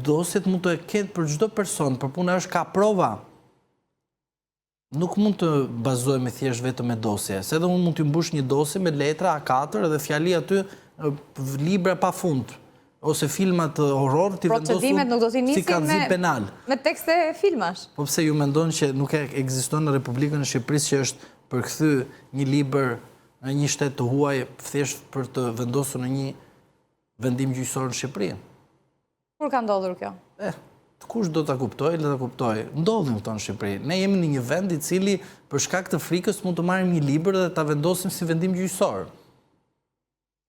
dosjet mund të ketë për çdo person, për puna është ka prova. Nuk mund të bazohemi thjesht vetëm me dosje. Se edhe unë mund të mbush një dosje me letra A4 dhe fjali aty libra pa fund. Ose filmat horror t'i vendosur si kazim penal. Me tekste filmash. Po pse ju mendon që nuk ekziston në Republikën e Shqipërisë që është përkthy një libër në një shtet të huaj thjesht për të vendosur në një vendim gjyqësor në Shqipëri? Kur ka ndodhur kjo? Kush do ta kuptoj, le ta kuptoj. Ndodhin këto në Shqipëri. Ne jemi në një vend i cili për shkak të frikës mund të marrim një libër dhe ta vendosim si vendim gjyqësor.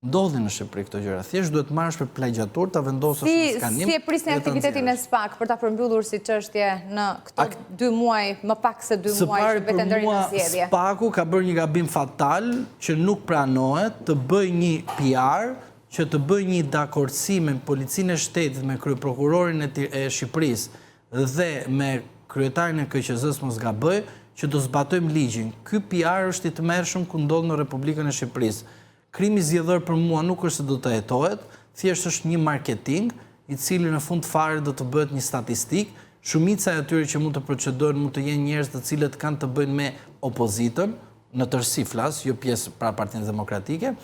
Ndodhin në Shqipëri këto gjëra. Thjesht duhet marrësh për plagjatur, ta vendosësh në skanim. Si e prisni aktivitetin e SPAK për ta përmbyllur si çështje në këto 2 muaj, më pak se 2 muaj që vetëm deri në zgjedhje? SPAK-u ka bërë një gabim fatal që nuk pranohet të bëj një PR, që të bëj një dakordsi me Policinë e Shtetit, me kryeprokurorin e Shqipërisë dhe me kryetarin e KQZ-s mos gaboj, që do zbatojmë ligjin. Ky PR është i tmerrshëm ku ndodh në Republikën e Shqipërisë. Krimi zgjedhor për mua nuk është se do të hetohet, thjesht është një marketing i cili në fund fare do të bëhet një statistik. Shumica e atyre që mund të procedojnë mund të jenë njerëz të cilët kanë të bëjnë me opozitën, në tërësi flas, jo pjesë pra Partinë Demokratike,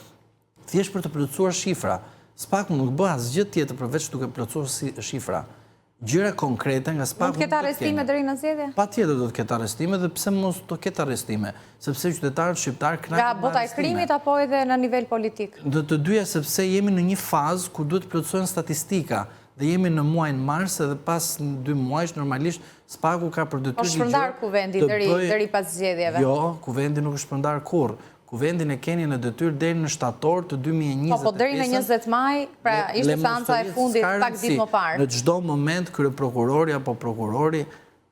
thjesht për të plotësuar shifra. SPAK nuk bë asgjë tjetër përveç duke plotësuar shifra. Gjëra konkrete nga SPAK. Mund të ketë arrestime deri në zgjedhje? Patjetër do të ketë arrestime dhe pse mos do ketë arrestime, sepse qytetarët shqiptar kënaqen me nga bota e krimit apo edhe në nivel politik? Dhe të dyja sepse jemi në një fazë ku duhet plotësohen statistika dhe jemi në muajin mars edhe pas 2 muajsh normalisht SPAK-u ka për detyrë. Po shpërndar kuvendi deri pas zgjedhjeve? Jo, kuvendi nuk është shpërndar kurrë. Kuvendin e keni në detyrë deri në shtator të 2025. Po deri në 20 maj, pra ishte seanca e fundit pak ditë më parë. Në çdo moment kryeprokurori apo prokurori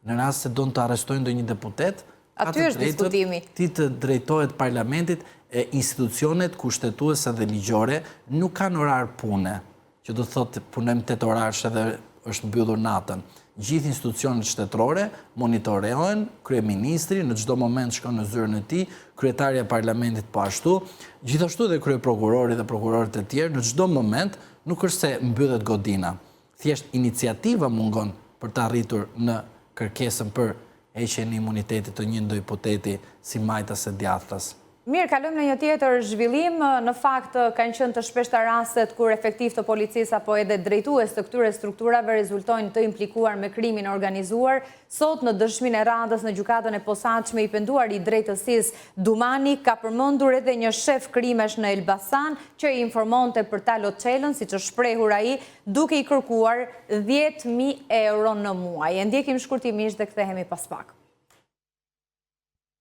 në rast se don të arrestojnë ndonjë deputet, aty është diskutimi. Ti të drejtohet parlamentit, institucionet kushtetuese dhe ligjore nuk kanë orar pune, që do të thotë punojmë 8 orarsh edhe është mbyllur natën. Gjithë institucionet shtetërore monitorejohen, kryeministri në çdo moment shkon në zyrën e tij, kryetaria e parlamentit po ashtu, gjithashtu edhe kryeprokurori dhe prokurorët e tjerë në çdo moment, nuk është se mbyllet godina. Thjesht iniciativa mungon për të arritur në kërkesën për heqjen e imunitetit të një ndo hipoteti si Majtas e Djathtas. Mirë, kalojmë në një tjetër zhvillim. Në fakt kanë qenë të shpeshta rastet kur efektiv të policisë apo edhe drejtues të këtyre strukturave rezultojnë të implikuar me krimin organizuar. Sot në dëshminë e radhës në gjykatën e posaçme i penduar i drejtësisë Dumani ka përmendur edhe një shef krimesh në Elbasan që i informonte për ta Loçelën, siç është shprehur ai, duke i kërkuar 10.000 euro në muaj. E ndjekim shkurtimisht dhe kthehemi pas pak.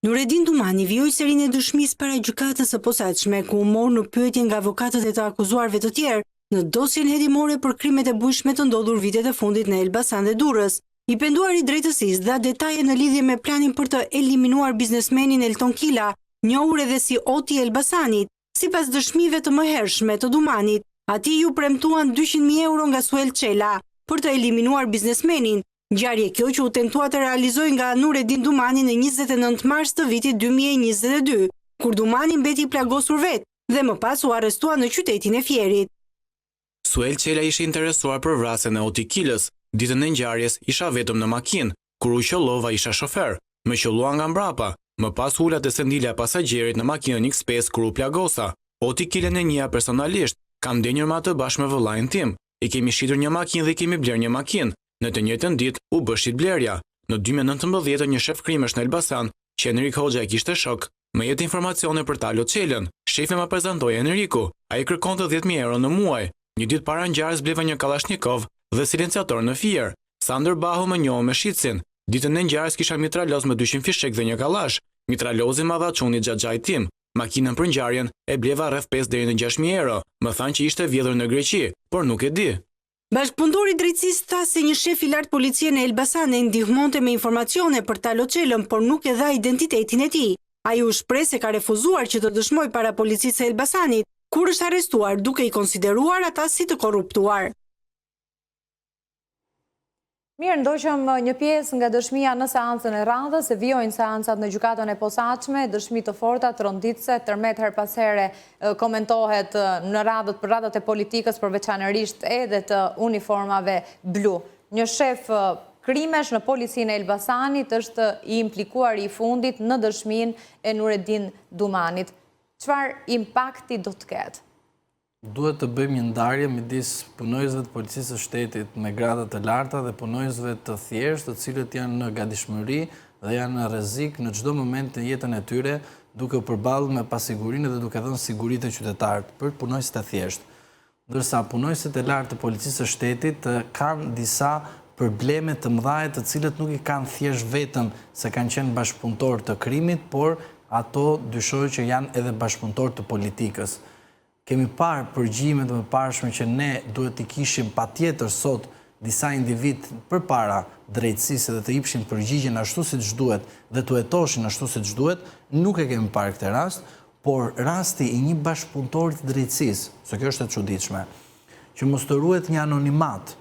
Nureddin Dumani vijoi serinë e dëshmisë para gjykatës së posaçme ku u mor në pyetje nga avokatët e të akuzuarve të tjerë në dosjen hetimore për krimet e bujshme të ndodhur vitet e fundit në Elbasan dhe Durrës. I penduari i drejtësisë dha detaje në lidhje me planin për të eliminuar biznesmenin Elton Kila, njohur edhe si Oti i Elbasanit. Sipas dëshmive të mëhershme të Dumanit, atij ju premtuan 200.000 euro nga Suel Çela për të eliminuar biznesmenin. Ngjarje kjo që u tentua të realizojë nga Nureddin Dumani në 29 mars të vitit 2022, kur Dumani mbeti i plagosur vetë dhe më pas u arrestua në qytetin e Fierit. Suel Çela ishte interesuar për vrasjen e Oti Kilës. Ditën e ngjarjes isha vetëm në makinë, kur u qellova isha shofer. Më qellua nga mbrapa. Më pas ula te sendila e pasagjerit në makinën X5 kur u plagosa. Oti Kilën e njeh personalisht. Kam ndenjur me atë bashkë me vëllain tim. I kemi shitur një makinë dhe kemi bler një makinë. Në të njëjtën ditë u bë shitblerja. Në 2019 një shef krimesh në Elbasan, që Enrik Hoxha e kishte shok, më jep informacione për ta Loçelën. Shefi më prezantoi Enriku. Ai kërkonte 10.000 euro në muaj. Një ditë para ngjarjes bleva një Kalashnikov dhe silenciator në Fier. Sander Bahu më njohë me shitsin. Ditën e ngjarjes kisha mitraloz me 200 fishek dhe një kallash. Mitralozin ma dha çuni xhaxhait tim. Makinën për ngjarjen e bleva rreth 5 deri në 6.000 euro. Më thanë që ishte vjedhur në Greqi, por nuk e di. Bashkëpunëtori i drejtësisë tha se një shef i lartë policie në Elbasan e ndihmonte me informacione për ta Loçelën, por nuk e dha identitetin e tij. Ai u shpreh se ka refuzuar që të dëshmojë para policisë së Elbasanit, kur është arrestuar duke i konsideruar ata si të korruptuar. Mirë, ndoqëm një pjesë nga dëshmia në seancën e radhës, se vijojnë seancat në gjykatën e posaçme, dëshmi të forta, tronditse, tërmet her pas here komentohet në radhët për radhët e politikës, për veçanërisht edhe të uniformave blu. Një shef krimesh në policinë e Elbasanit është i implikuar i fundit në dëshmin e Nureddin Dumanit. Çfarë impakti do të ketë? Duhet të bëjmë një ndarje midis punojësve të policisë së shtetit me grada të larta dhe punojësve të thjeshtë, të cilët janë në gatishmëri dhe janë në rrezik në çdo moment të jetën e tyre, duke u përballur me pasigurinë dhe duke dhënë siguri të qytetarët për punojësit e thjeshtë. Ndërsa punojësit e lartë të policisë së shtetit kanë disa probleme të mëdha të cilët nuk i kanë thjesht vetëm se kanë qenë bashkëpunëtor të krimit, por ato dyshoj që janë edhe bashkëpunëtor të politikës. Kemi parë përgjimet më parshme që ne duhet të kishim patjetër sot disa individ përpara drejtësisë dhe të jepshin përgjigjen ashtu siç duhet dhe të jetoshin ashtu siç duhet, nuk e kemi parë këtë rast, por rasti i një bashkëpunëtori të drejtësisë, se kjo është e çuditshme, që mos të ruhet një anonimat,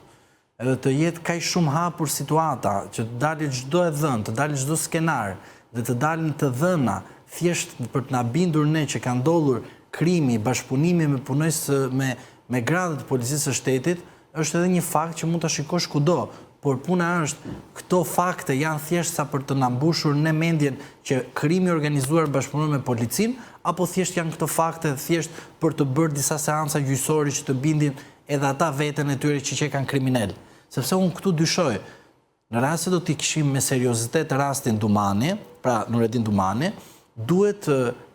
edhe të jetë kaq shumë hapur situata, që të dalë çdo e dhënë, të dalë çdo skenar dhe të dalin të dhëna thjesht për të na bindur ne që ka ndodhur krimi, bashkëpunimi me punojës me gradët të policisë së shtetit, është edhe një fakt që mund të shikosh kudo, por puna është, këto fakte janë thjesht sa për të na mbushur në mendjen që krimi organizuar bashkëpunon me policinë, apo thjesht janë këto fakte thjesht për të bërë disa seanca gjyqësore që të bindin edhe ata veten e tyre që kanë kriminal. Sepse unë këtu dyshoj, në rast se do t'i kishim me seriozitet rastin Dumani, pra Nureddin Dumani, duhet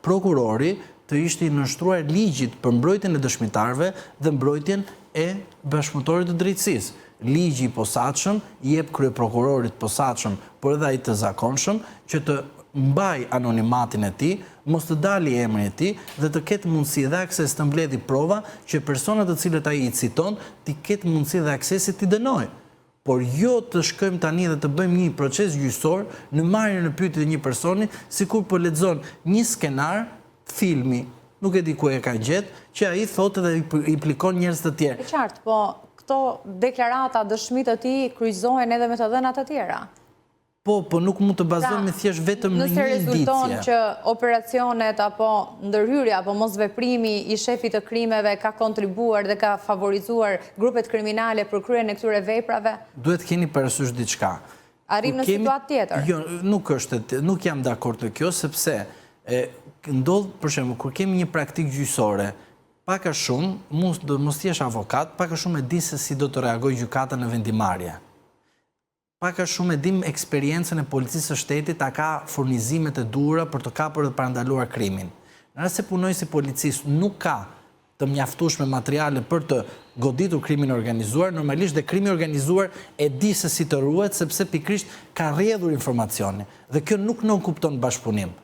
prokurori të ishte i nënshtruar ligjit për mbrojtjen e dëshmitarëve dhe mbrojtjen e bashkëpunëtorit të drejtësisë. Ligji i posaçëm i jep kryeprokurorit posaçëm, por edhe ai të zakonshëm, që të mbaj anonimatin e tij, mos të dali emri i tij dhe të ketë mundësi dhe akses të mbledhë prova që personat të cilët ai i citon të ketë mundësi dhe aksesi të dënojë. Por jo të shkojmë tani dhe të bëjmë një proces gjyqësor në marrjen në pyetje të një personi, sikur po lexon një skenar filmi, nuk e di ku e ka gjetë, që ai thotë dhe i implikon njerëz të tjerë. E qartë, po këto deklarata, dëshmit të tij kryqëzohen edhe me të dhëna të tjera. Po nuk mund të bazohemi thjesht vetëm në një indicje. Nëse rezulton që operacionet apo ndërhyrja apo mosveprimi i shefit të krimeve ka kontribuar dhe ka favorizuar grupet kriminale për kryen e këtyre veprave, duhet keni parasysh diçka. Arrim në situatë tjetër. Jo, nuk jam dakord me kjo, sepse ndodh, për shembull, kur kemi një praktikë gjyqësore, pak a shumë, mos jesh avokat, pak a shumë e di se si do të reagojë gjykata në vendimarrje. Pak a shumë e dim eksperiencën e policisë së shtetit, a ka furnizimet e duhura për të kapur dhe parandaluar krimin. Në rast se punojësi i policisë nuk ka të mjaftueshme materiale për të goditur krimin organizuar, normalisht dhe krimi organizuar e di se si të ruhet, sepse pikërisht ka rrjedhur informacioni. Dhe kjo nuk kupton bashkëpunim.